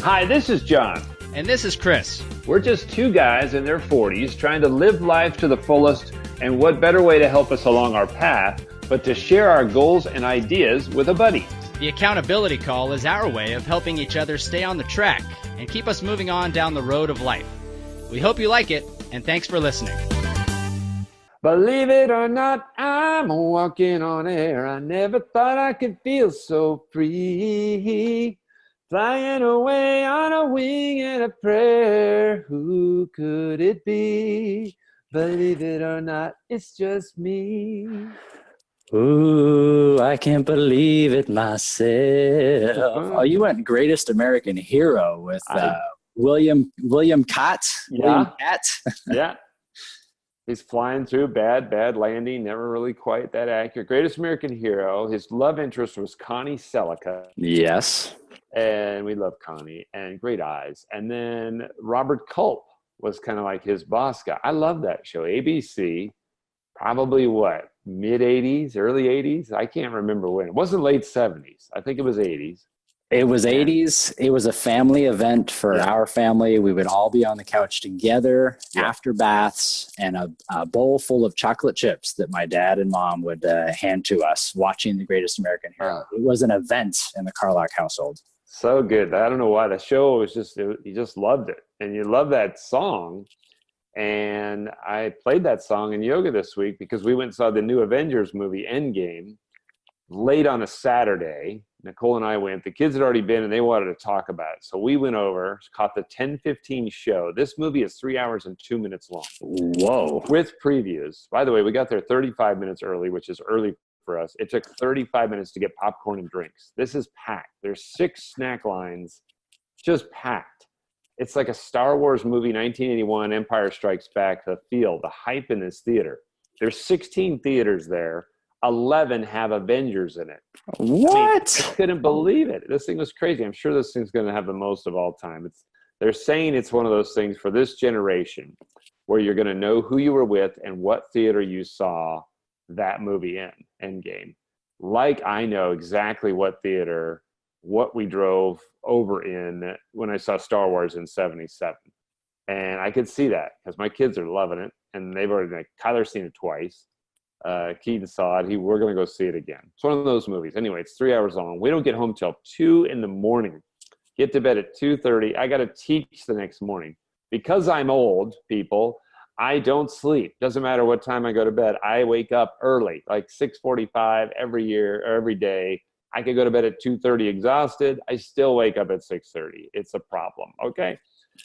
Hi, this is John. And this is Chris. We're just two guys in their 40s trying to live life to the fullest, and what better way to help us along our path but to share our goals and ideas with a buddy. The Accountability Call is our way of helping each other stay on the track and keep us moving on down the road of life. We hope you like it, and thanks for listening. Believe it or not, I'm walking on air. I never thought I could feel so free. Flying away on a wing and a prayer. Who could it be? Believe it or not, it's just me. Ooh, I can't believe it myself. Oh, you went Greatest American Hero with William Cott. Yeah. William Catt. Yeah. He's flying through, bad landing, never really quite that accurate. Greatest American Hero. His love interest was Connie Sellecca. Yes. And we love Connie, and great eyes. And then Robert Culp was kind of like his boss guy. I love that show. ABC, probably what, mid-'80s, early 80s? I can't remember when. It wasn't late 70s. I think it was 80s. It was 80s. It was a family event for our family. We would all be on the couch together after baths and a bowl full of chocolate chips that my dad and mom would hand to us watching The Greatest American Hero. It was an event in the Carlock household. So good. I don't know why. The show was just, you just loved it. And you love that song. And I played that song in yoga this week because we went and saw the new Avengers movie, Endgame, late on a Saturday. Nicole and I went. The kids had already been, and they wanted to talk about it. So we went over, caught the 10:15 show. This movie is 3 hours and 2 minutes long. Whoa. With previews. By the way, we got there 35 minutes early, which is early for us. It took 35 minutes to get popcorn and drinks. This is packed. There's 6 snack lines, just packed. It's like a Star Wars movie, 1981, Empire Strikes Back, the feel, the hype in this theater. There's 16 theaters there. 11 have Avengers in it. What? I couldn't believe it. This thing was crazy. I'm sure this thing's going to have the most of all time. They're saying it's one of those things for this generation where you're going to know who you were with and what theater you saw that movie in, Endgame. Like I know exactly what theater, what we drove over in when I saw Star Wars in 77. And I could see that because my kids are loving it. And they've already, Kyler's seen it twice. Keaton saw it. We're going to go see it again. It's one of those movies. Anyway, it's 3 hours long. We don't get home till 2 in the morning. Get to bed at 2:30. I got to teach the next morning. Because I'm old, people, I don't sleep. Doesn't matter what time I go to bed. I wake up early, like 6:45 every day. I could go to bed at 2:30 exhausted. I still wake up at 6:30. It's a problem, okay?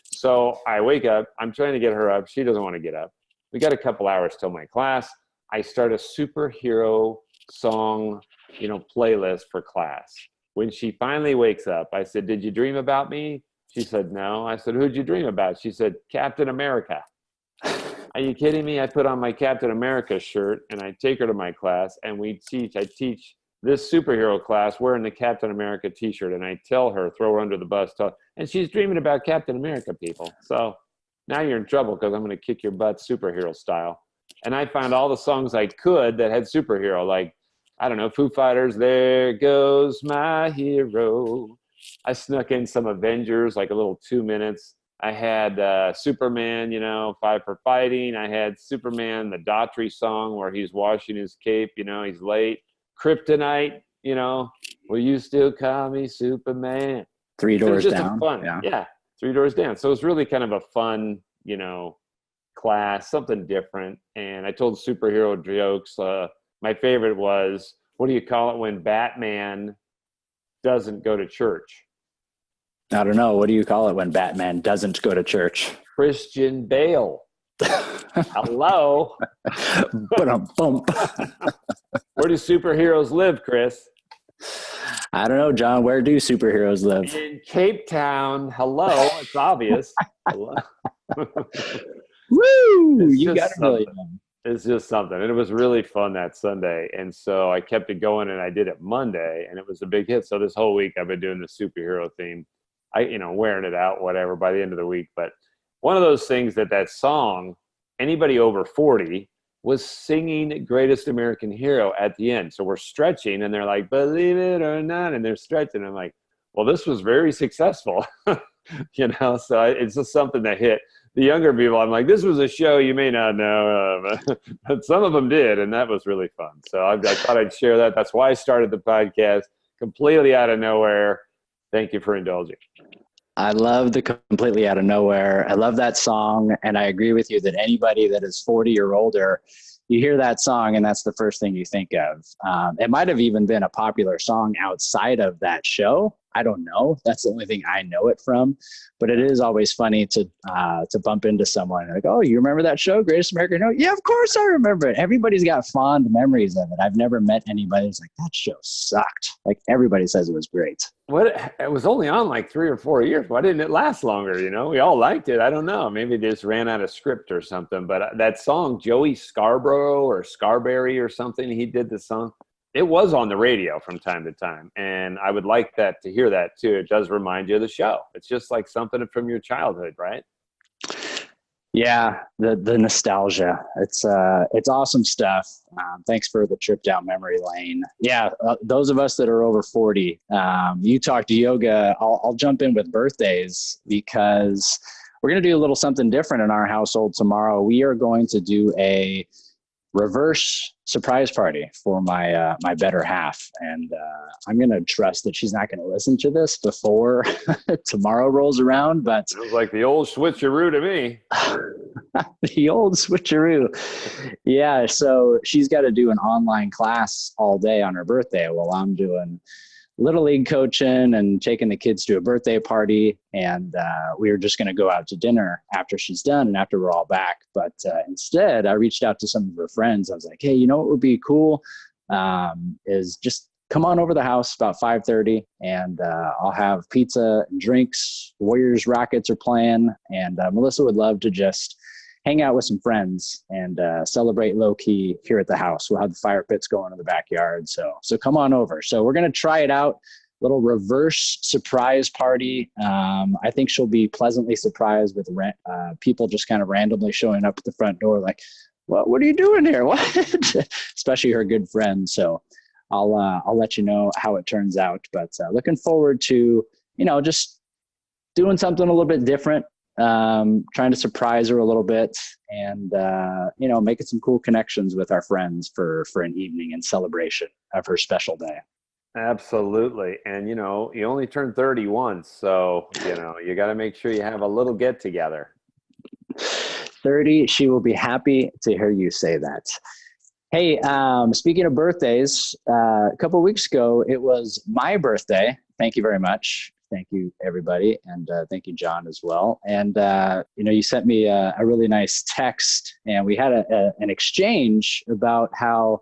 So I wake up. I'm trying to get her up. She doesn't want to get up. We got a couple hours till my class. I start a superhero song, playlist for class. When she finally wakes up, I said, "Did you dream about me?" She said, "No." I said, "Who'd you dream about?" She said, "Captain America." Are you kidding me? I put on my Captain America shirt and I take her to my class and I teach this superhero class wearing the Captain America t-shirt, and I tell her, throw her under the bus, and she's dreaming about Captain America, people. So now you're in trouble because I'm going to kick your butt superhero style. And I found all the songs I could that had superhero, like, I don't know, Foo Fighters, There Goes My Hero. I snuck in some Avengers, like a little 2 minutes. I had Superman, Five for Fighting. I had Superman, the Daughtry song where he's washing his cape, he's late. Kryptonite, will you still call me Superman? Three Doors just Down. Fun. Yeah, Three Doors Down. So it was really kind of a fun, class, something different. And I told superhero jokes. My favorite was, what do you call it when Batman doesn't go to church? I don't know. What do you call it when Batman doesn't go to church? Christian Bale. Hello. Bump. Where do superheroes live, Chris? I don't know, John. Where do superheroes live? In Cape Town. Hello. It's obvious. Hello. Woo! You got a million. It's just something. And it was really fun that Sunday. And so I kept it going, and I did it Monday, and it was a big hit. So this whole week I've been doing the superhero theme. Wearing it out, whatever, by the end of the week. But one of those things that song, anybody over 40 was singing Greatest American Hero at the end. So we're stretching, and they're like, believe it or not, and they're stretching. I'm like, well, this was very successful. So it's just something that hit the younger people. I'm like, this was a show you may not know, but some of them did, and that was really fun. So I thought I'd share that. That's why I started the podcast, completely out of nowhere. Thank you for indulging. I love the completely out of nowhere. I love that song. And I agree with you that anybody that is 40 or older, you hear that song and that's the first thing you think of. It might have even been a popular song outside of that show. I don't know. That's the only thing I know it from. But it is always funny to bump into someone like, oh, you remember that show, Greatest American Hero? Yeah, of course I remember it. Everybody's got fond memories of it. I've never met anybody who's like, that show sucked. Like everybody says it was great. It was only on like 3 or 4 years. Why didn't it last longer? We all liked it. I don't know. Maybe they just ran out of script or something. But that song, Joey Scarborough or Scarberry or something, he did the song. It was on the radio from time to time. And I would like that to hear that too. It does remind you of the show. It's just like something from your childhood, right? Yeah, the nostalgia. It's awesome stuff. Thanks for the trip down memory lane. Yeah, those of us that are over 40, you talked yoga. I'll jump in with birthdays because we're going to do a little something different in our household tomorrow. We are going to do a reverse surprise party for my my better half, and I'm gonna trust that she's not gonna listen to this before tomorrow rolls around. But it was like the old switcheroo to me. The old switcheroo. Yeah, so she's got to do an online class all day on her birthday while I'm doing Little League coaching and taking the kids to a birthday party. And we were just going to go out to dinner after she's done and after we're all back. But instead, I reached out to some of her friends. I was like, hey, you know what would be cool is just come on over the house about 5:30 and I'll have pizza and drinks. Warriors Rockets are playing. And Melissa would love to just hang out with some friends and celebrate low key here at the house. We'll have the fire pits going in the backyard. So come on over. So we're going to try it out. Little reverse surprise party. I think she'll be pleasantly surprised with people just kind of randomly showing up at the front door. Like, what are you doing here? What? Especially her good friends. So I'll let you know how it turns out, but looking forward to, just doing something a little bit different. Trying to surprise her a little bit and, making some cool connections with our friends for an evening in celebration of her special day. Absolutely. And, you only turn 30 once. So, you got to make sure you have a little get together. 30. She will be happy to hear you say that. Hey, speaking of birthdays, a couple of weeks ago, it was my birthday. Thank you very much. Thank you, everybody. And thank you, John, as well. And, you sent me a really nice text and we had an exchange about how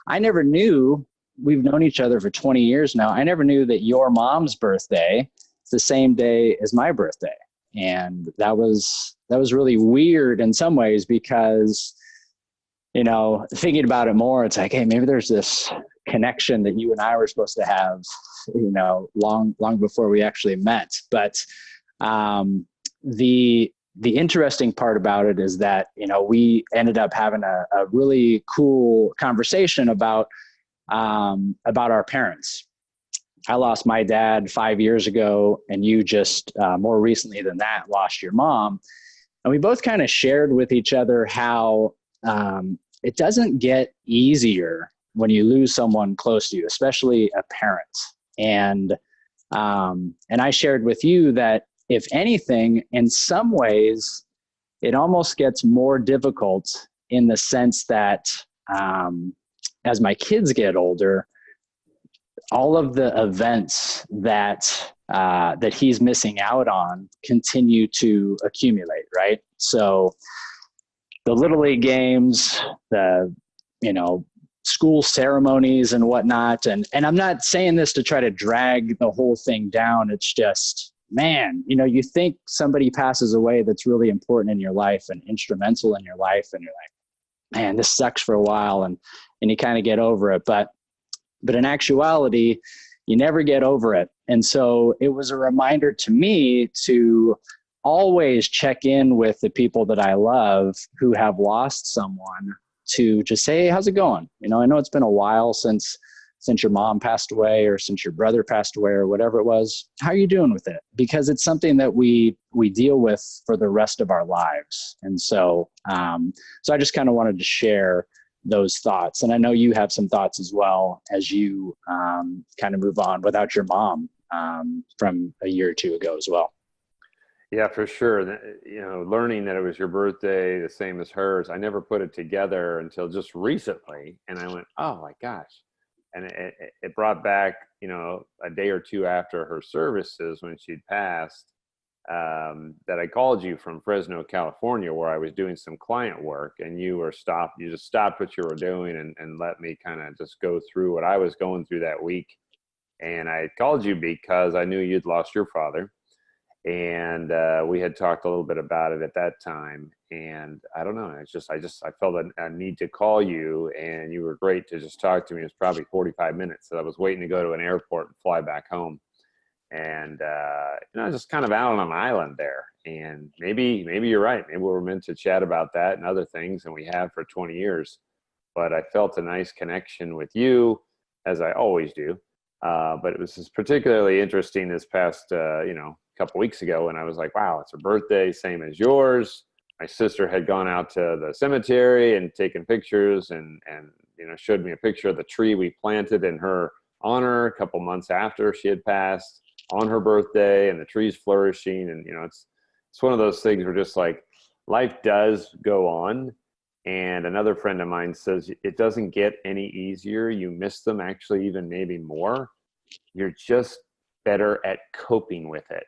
I never knew, we've known each other for 20 years now. I never knew that your mom's birthday is the same day as my birthday. And that was really weird in some ways because, thinking about it more, it's like, hey, maybe there's this connection that you and I were supposed to have, long before we actually met. But the interesting part about it is that, we ended up having a really cool conversation about our parents. I lost my dad 5 years ago, and you just more recently than that lost your mom. And we both kind of shared with each other how it doesn't get easier when you lose someone close to you, especially a parent. And I shared with you that if anything, in some ways, it almost gets more difficult in the sense that as my kids get older, all of the events that he's missing out on continue to accumulate, right? So the Little League games, the, school ceremonies and whatnot. And I'm not saying this to try to drag the whole thing down. It's just, man, you think somebody passes away that's really important in your life and instrumental in your life. And you're like, man, this sucks for a while. And you kind of get over it. But in actuality, you never get over it. And so it was a reminder to me to always check in with the people that I love who have lost someone, to just say, hey, how's it going? I know it's been a while since since your mom passed away or since your brother passed away or whatever it was. How are you doing with it? Because it's something that we deal with for the rest of our lives. And so, so I just kind of wanted to share those thoughts. And I know you have some thoughts as well as you kind of move on without your mom from a year or two ago as well. Yeah, for sure. You know, learning that it was your birthday, the same as hers, I never put it together until just recently. And I went, oh my gosh. And it brought back, you know, a day or two after her services when she'd passed, that I called you from Fresno, California, where I was doing some client work, and you just stopped what you were doing and let me kind of just go through what I was going through that week. And I called you because I knew you'd lost your father. And we had talked a little bit about it at that time. And I don't know, I felt a need to call you, and you were great to just talk to me. It was probably 45 minutes. So I was waiting to go to an airport and fly back home. And, you know, just kind of out on an island there. And maybe you're right. Maybe we were meant to chat about that and other things, and we have for 20 years. But I felt a nice connection with you, as I always do. But it was just particularly interesting this past, couple weeks ago, and I was like, wow, it's her birthday, same as yours. My sister had gone out to the cemetery and taken pictures and showed me a picture of the tree we planted in her honor a couple months after she had passed on her birthday, and the tree's flourishing. And it's one of those things where just like life does go on. And another friend of mine says it doesn't get any easier. You miss them actually even maybe more. You're just better at coping with it.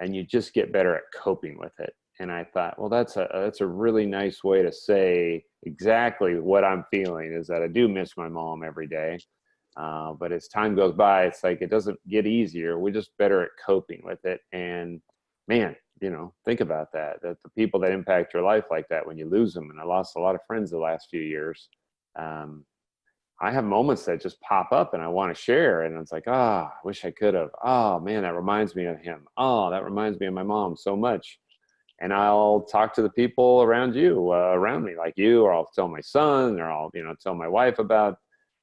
And you just get better at coping with it. And I thought, well, that's a really nice way to say exactly what I'm feeling, is that I do miss my mom every day. But as time goes by, it's like it doesn't get easier. We're just better at coping with it. And man, think about that the people that impact your life like that when you lose them. And I lost a lot of friends the last few years. I have moments that just pop up and I want to share. And it's like, I wish I could have. Oh man, that reminds me of him. Oh, that reminds me of my mom so much. And I'll talk to the people around you, around me, like you, or I'll tell my son, or I'll, tell my wife about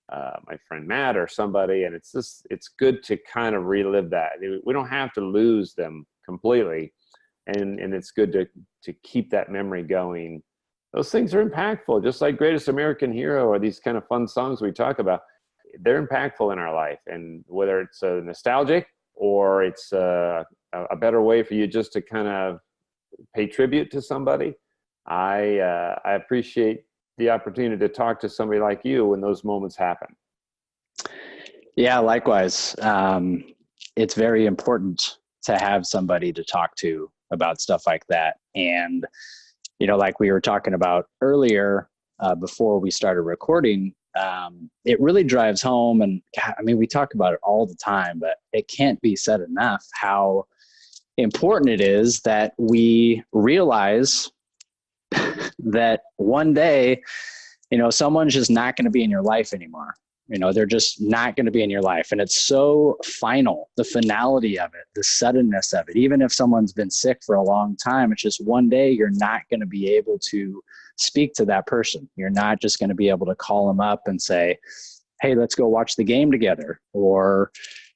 my friend Matt or somebody. And it's good to kind of relive that. We don't have to lose them completely. And it's good to keep that memory going. Those things are impactful, just like Greatest American Hero or these kind of fun songs we talk about. They're impactful in our life. And whether it's nostalgic or it's a better way for you just to kind of pay tribute to somebody, I appreciate the opportunity to talk to somebody like you when those moments happen. Yeah, likewise. It's very important to have somebody to talk to about stuff like that. And like we were talking about earlier, before we started recording, it really drives home. And we talk about it all the time, but it can't be said enough how important it is that we realize that one day, someone's just not going to be in your life anymore. They're just not going to be in your life. And it's so final, the finality of it, the suddenness of it. Even if someone's been sick for a long time, it's just one day you're not going to be able to speak to that person. You're not just going to be able to call them up and say, hey, let's go watch the game together. Or,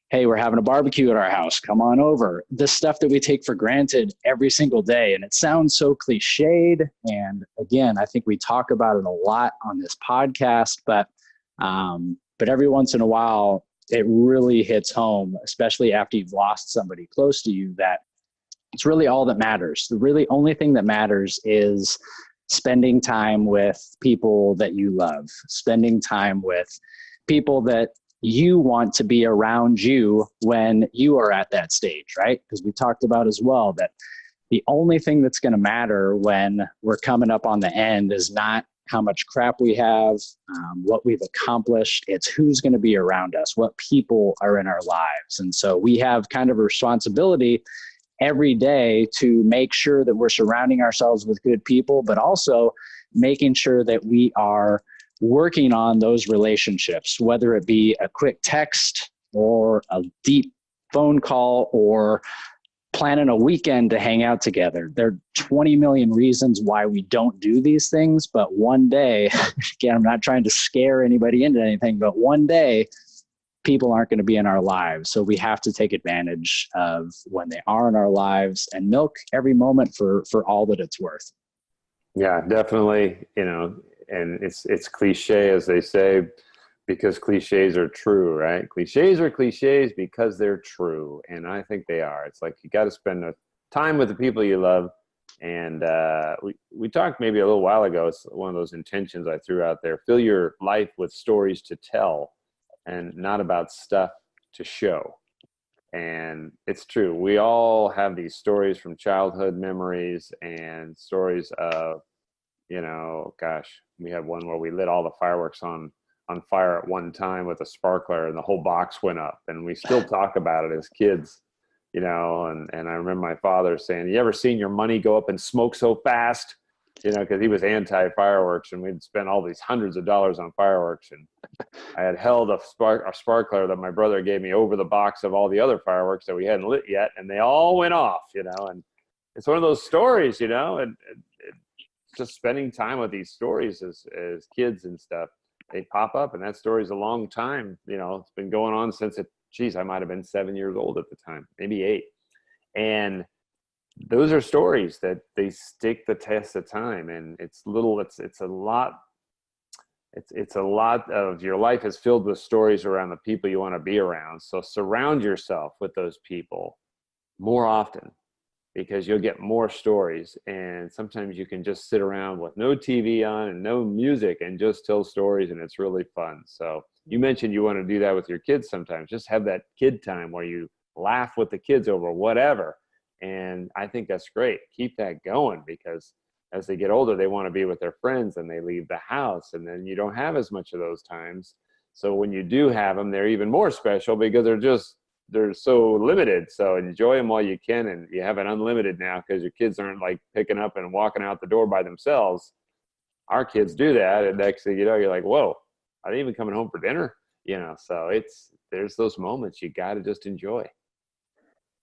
hey, we're having a barbecue at our house. Come on over. The stuff that we take for granted every single day. And it sounds so cliched. And again, I think we talk about it a lot on this podcast, but every once in a while, it really hits home, especially after you've lost somebody close to you, that it's really all that matters. The really only thing that matters is spending time with people that you love, spending time with people that you want to be around you when you are at that stage, right? Because we talked about as well that the only thing that's going to matter when we're coming up on the end is not how much crap we have, what we've accomplished. It's who's going to be around us, what people are in our lives. And so we have kind of a responsibility every day to make sure that we're surrounding ourselves with good people, but also making sure that we are working on those relationships, whether it be a quick text or a deep phone call or planning a weekend to hang out together. There are 20 million reasons why we don't do these things, but one day, again, I'm not trying to scare anybody into anything, but one day people aren't going to be in our lives. So we have to take advantage of when they are in our lives and milk every moment for all that it's worth. Yeah, definitely. And it's cliche, as they say, because cliches are true, right? Cliches are cliches because they're true. And I think they are. It's like, you got to spend time with the people you love. And we talked maybe a little while ago, it's one of those intentions I threw out there: fill your life with stories to tell and not about stuff to show. And it's true. We all have these stories from childhood memories and stories of, gosh, we had one where we lit all the fireworks on fire at one time with a sparkler, and the whole box went up, and we still talk about it as kids. And I remember my father saying, "You ever seen your money go up in smoke so fast?" Because he was anti-fireworks, and we'd spent all these hundreds of dollars on fireworks. And I had held a sparkler that my brother gave me over the box of all the other fireworks that we hadn't lit yet, and they all went off, and it's one of those stories, and just spending time with these stories as kids and stuff, they pop up, and that story's a long time. It's been going on since I might have been 7 years old at the time, maybe 8. And those are stories that they stick the test of time. And it's a lot of your life is filled with stories around the people you want to be around. So surround yourself with those people more often, because you'll get more stories. And sometimes you can just sit around with no TV on and no music and just tell stories, and it's really fun. So you mentioned you want to do that with your kids sometimes. Just have that kid time where you laugh with the kids over whatever. And I think that's great. Keep that going, because as they get older, they want to be with their friends and they leave the house, and then you don't have as much of those times. So when you do have them, they're even more special because they're so limited. So enjoy them while you can. And you have it unlimited now because your kids aren't like picking up and walking out the door by themselves. Our kids do that. And next thing you know, you're like, whoa, are they even coming home for dinner? So there's those moments you got to just enjoy.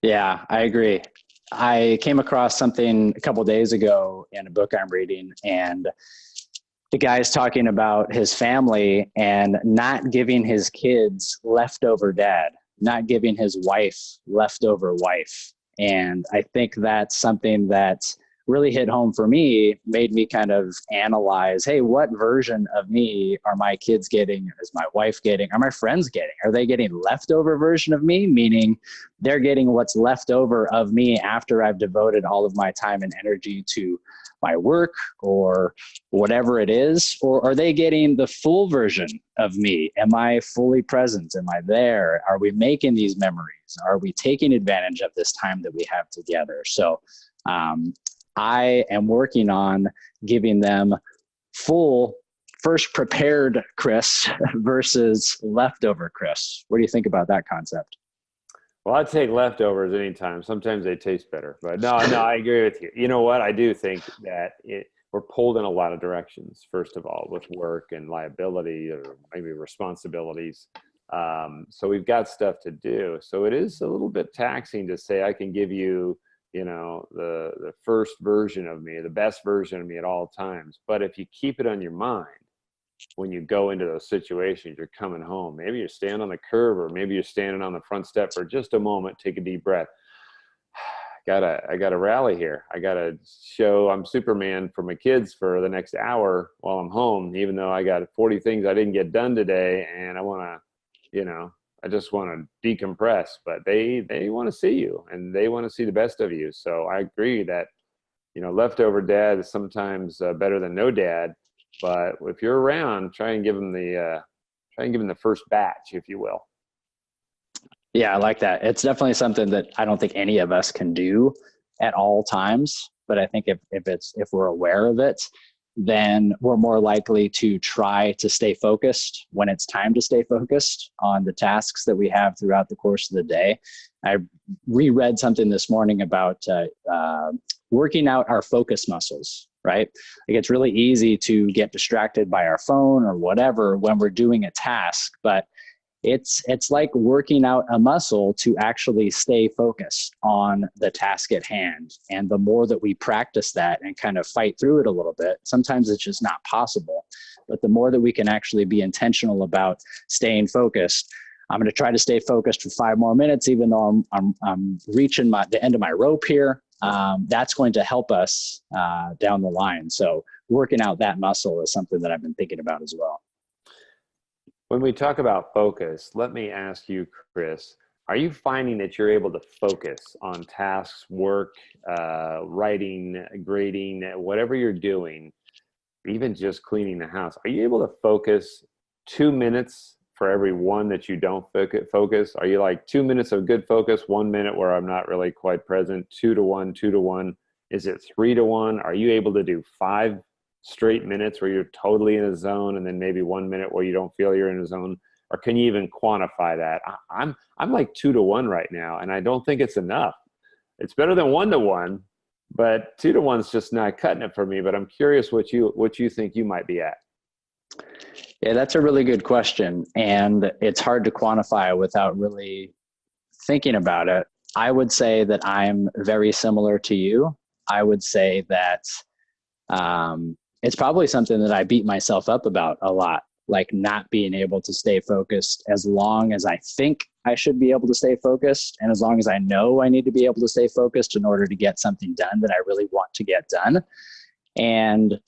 Yeah, I agree. I came across something a couple of days ago in a book I'm reading, and the guy's talking about his family and not giving his kids leftover dad, not giving his wife leftover wife. And I think that's something that really hit home for me, made me kind of analyze, hey, what version of me are my kids getting? Is my wife getting? Are my friends getting? Are they getting leftover version of me? Meaning they're getting what's left over of me after I've devoted all of my time and energy to my work or whatever it is? Or are they getting the full version of me? Am I fully present? Am I there? Are we making these memories? Are we taking advantage of this time that we have together? So I am working on giving them full, first prepared Chris versus leftover Chris. What do you think about that concept? Well, I'd take leftovers anytime. Sometimes they taste better. But no, I agree with you. You know what? I do think that we're pulled in a lot of directions, first of all, with work and liability or maybe responsibilities. So we've got stuff to do. So it is a little bit taxing to say I can give you, the first version of me, the best version of me at all times. But if you keep it on your mind, when you go into those situations, you're coming home, maybe you're standing on the curb or maybe you're standing on the front step for just a moment, take a deep breath. I gotta rally here. I gotta show I'm Superman for my kids for the next hour while I'm home, even though I got 40 things I didn't get done today. And I just want to decompress, but they want to see you and they want to see the best of you. So I agree that, leftover dad is sometimes better than no dad. But if you're around, try and give them the first batch, if you will. Yeah, I like that. It's definitely something that I don't think any of us can do at all times. But I think if we're aware of it, then we're more likely to try to stay focused when it's time to stay focused on the tasks that we have throughout the course of the day. I reread something this morning about working out our focus muscles, right? Like it's really easy to get distracted by our phone or whatever when we're doing a task, but it's like working out a muscle to actually stay focused on the task at hand. And the more that we practice that and kind of fight through it a little bit, sometimes it's just not possible. But the more that we can actually be intentional about staying focused, I'm going to try to stay focused for 5 more minutes, even though I'm reaching the end of my rope here. That's going to help us down the line. So working out that muscle is something that I've been thinking about as well. When we talk about focus, let me ask you, Chris, are you finding that you're able to focus on tasks, work, writing, grading, whatever you're doing, even just cleaning the house? Are you able to focus 2 minutes for every one that you don't focus? Are you like 2 minutes of good focus, 1 minute where I'm not really quite present, 2 to 1, 2 to 1? Is it 3 to 1? Are you able to do 5 straight minutes where you're totally in a zone, and then maybe 1 minute where you don't feel you're in a zone? Or can you even quantify that? I'm like 2 to 1 right now, and I don't think it's enough. It's better than 1 to 1, but 2 to 1 is just not cutting it for me. But I'm curious what you think you might be at. Yeah, that's a really good question. And it's hard to quantify without really thinking about it. I would say that I'm very similar to you. I would say that it's probably something that I beat myself up about a lot, like not being able to stay focused as long as I think I should be able to stay focused. And as long as I know I need to be able to stay focused in order to get something done that I really want to get done. And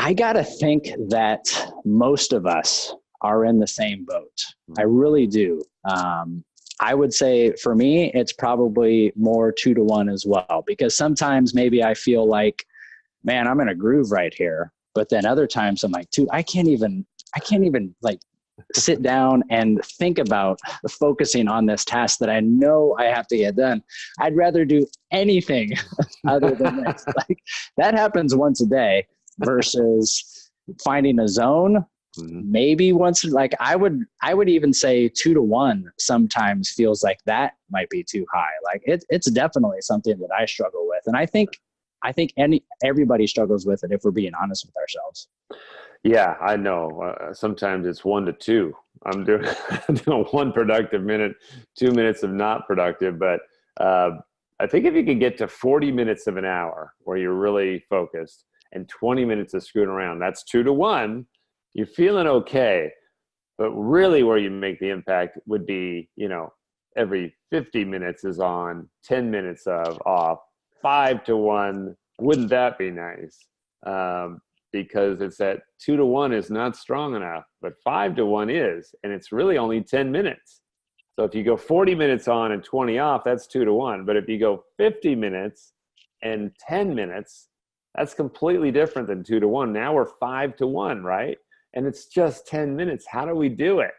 I got to think that most of us are in the same boat. I really do. I would say for me, it's probably more 2 to 1 as well, because sometimes maybe I feel like, man, I'm in a groove right here. But then other times I'm like, dude, I can't even like sit down and think about focusing on this task that I know I have to get done. I'd rather do anything other than this. Like that happens once a day versus finding a zone. Maybe once, like I would even say 2 to 1 sometimes feels like that might be too high. Like it's definitely something that I struggle with. And I think everybody struggles with it if we're being honest with ourselves. Yeah, I know. Sometimes it's 1 to 2. I'm doing 1 productive minute, 2 minutes of not productive. But I think if you could get to 40 minutes of an hour where you're really focused and 20 minutes of screwing around, that's 2 to 1. You're feeling okay. But really where you make the impact would be, every 50 minutes is on, 10 minutes of off, 5 to 1. Wouldn't that be nice? Because it's that 2 to 1 is not strong enough, but 5 to 1 is, and it's really only 10 minutes. So if you go 40 minutes on and 20 off, that's 2 to 1. But if you go 50 minutes and 10 minutes, that's completely different than 2 to 1. Now we're 5 to 1, right? And it's just 10 minutes. How do we do it?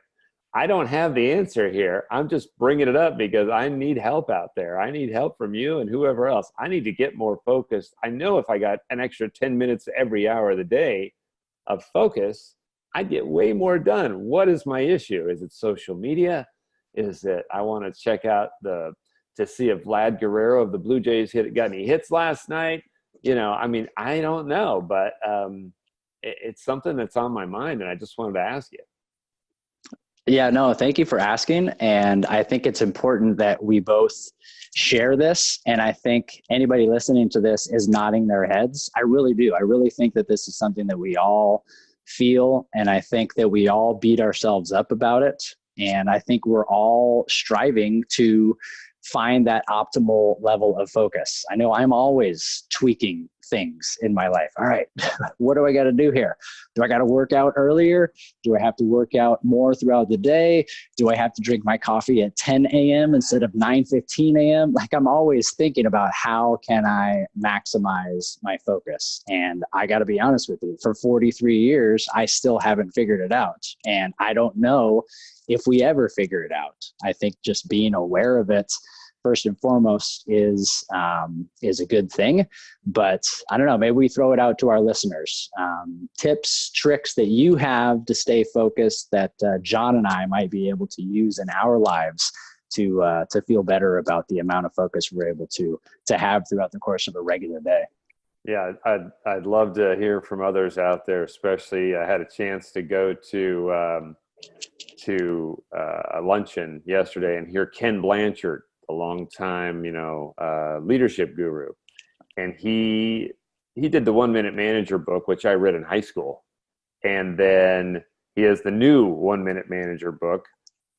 I don't have the answer here. I'm just bringing it up because I need help out there. I need help from you and whoever else. I need to get more focused. I know if I got an extra 10 minutes every hour of the day of focus, I'd get way more done. What is my issue? Is it social media? Is it I want to check out to see if Vlad Guerrero of the Blue Jays got any hits last night? I don't know, but it's something that's on my mind, and I just wanted to ask you. Yeah, no, thank you for asking. And I think it's important that we both share this. And I think anybody listening to this is nodding their heads. I really do. I really think that this is something that we all feel. And I think that we all beat ourselves up about it. And I think we're all striving to find that optimal level of focus. I know I'm always tweaking things in my life. All right, what do I got to do here? Do I got to work out earlier? Do I have to work out more throughout the day? Do I have to drink my coffee at 10 a.m. instead of 9:15 a.m.? Like I'm always thinking about how can I maximize my focus? And I got to be honest with you, for 43 years, I still haven't figured it out. And I don't know if we ever figure it out. I think just being aware of it first and foremost is a good thing, but I don't know, maybe we throw it out to our listeners. Tips, tricks that you have to stay focused that John and I might be able to use in our lives to feel better about the amount of focus we're able to have throughout the course of a regular day. Yeah, I'd love to hear from others out there, especially I had a chance to go to a luncheon yesterday and hear Ken Blanchard, a long time, leadership guru. And he did the 1 Minute Manager book, which I read in high school. And then He has the new 1 Minute Manager book,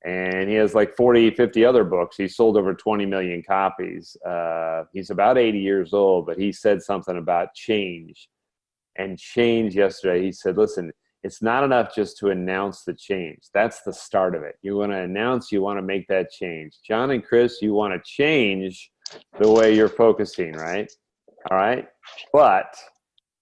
and he has like 40, 50 other books. He sold over 20 million copies. He's about 80 years old, but he said something about change. And change yesterday, he said, listen, it's not enough just to announce the change. That's the start of it. You want to announce, you want to make that change. John and Chris, you want to change the way you're focusing, right? All right. But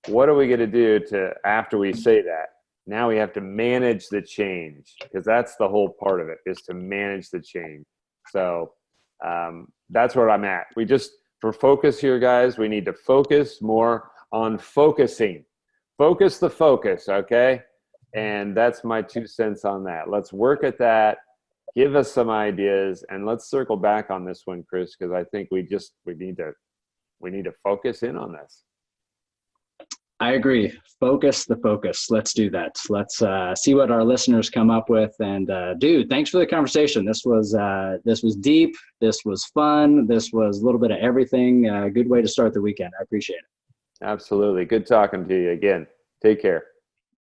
what are we going to do after we say that? Now we have to manage the change, because that's the whole part of it, is to manage the change. So that's where I'm at. For focus here, guys, we need to focus more on focusing. Focus the focus, okay? And that's my 2 cents on that. Let's work at that. Give us some ideas, and let's circle back on this one, Chris, because I think we need to focus in on this. I agree. Focus the focus. Let's do that. Let's see what our listeners come up with. And dude, thanks for the conversation. This was deep. This was fun. This was a little bit of everything. Good way to start the weekend. I appreciate it. Absolutely. Good talking to you again. Take care.